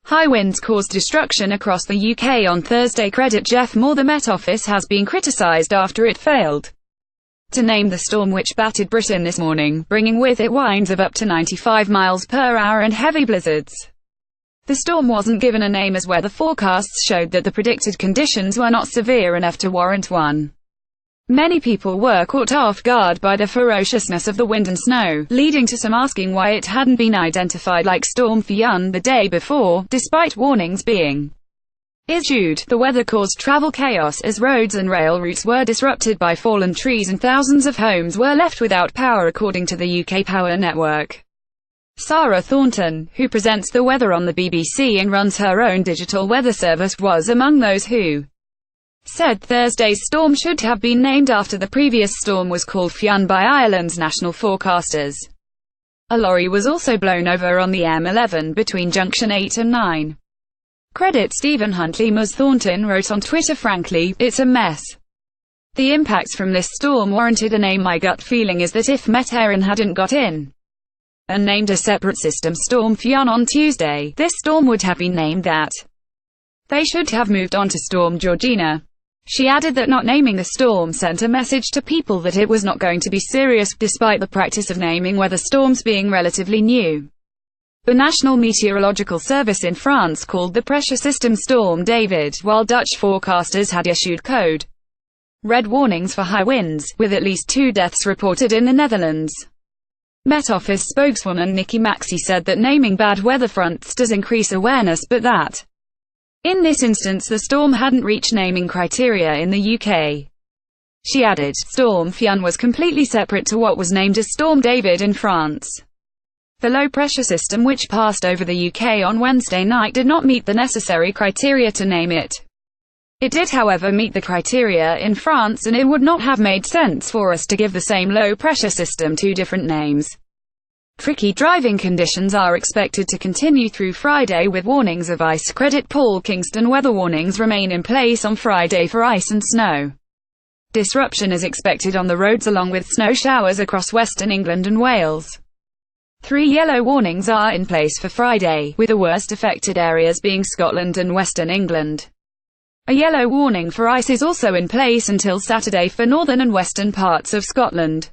High winds caused destruction across the UK on Thursday. Credit Jeff Moore. The Met Office has been criticised after it failed to name the storm which battered Britain this morning, bringing with it winds of up to 95 miles per hour and heavy blizzards. The storm wasn't given a name as weather forecasts showed that the predicted conditions were not severe enough to warrant one. Many people were caught off guard by the ferociousness of the wind and snow, leading to some asking why it hadn't been identified like Storm Fionn the day before, despite warnings being issued. The weather caused travel chaos as roads and rail routes were disrupted by fallen trees and thousands of homes were left without power, according to the UK Power Network. Sarah Thornton, who presents the weather on the BBC and runs her own digital weather service, was among those who said Thursday's storm should have been named after the previous storm was called Fionn by Ireland's national forecasters. A lorry was also blown over on the M11 between junction 8 and 9. Credit Stephen Huntley. Ms. Thornton wrote on Twitter, "Frankly, it's a mess. The impacts from this storm warranted a name. My gut feeling is that if Met Éireann hadn't got in and named a separate system Storm Fionn on Tuesday, this storm would have been named that. They should have moved on to Storm Georgina." She added that not naming the storm sent a message to people that it was not going to be serious, despite the practice of naming weather storms being relatively new. The National Meteorological Service in France called the pressure system Storm David, while Dutch forecasters had issued code red warnings for high winds, with at least 2 deaths reported in the Netherlands. Met Office spokeswoman Nikki Maxey said that naming bad weather fronts does increase awareness, but that in this instance the storm hadn't reached naming criteria in the UK. She added, Storm Fionn was completely separate to what was named as Storm David in France. The low-pressure system which passed over the UK on Wednesday night did not meet the necessary criteria to name it. It did, however, meet the criteria in France, and it would not have made sense for us to give the same low-pressure system 2 different names. Tricky driving conditions are expected to continue through Friday with warnings of ice. Credit Paul Kingston. Weather warnings remain in place on Friday for ice and snow. Disruption is expected on the roads along with snow showers across western England and Wales. 3 yellow warnings are in place for Friday, with the worst affected areas being Scotland and western England. A yellow warning for ice is also in place until Saturday for northern and western parts of Scotland.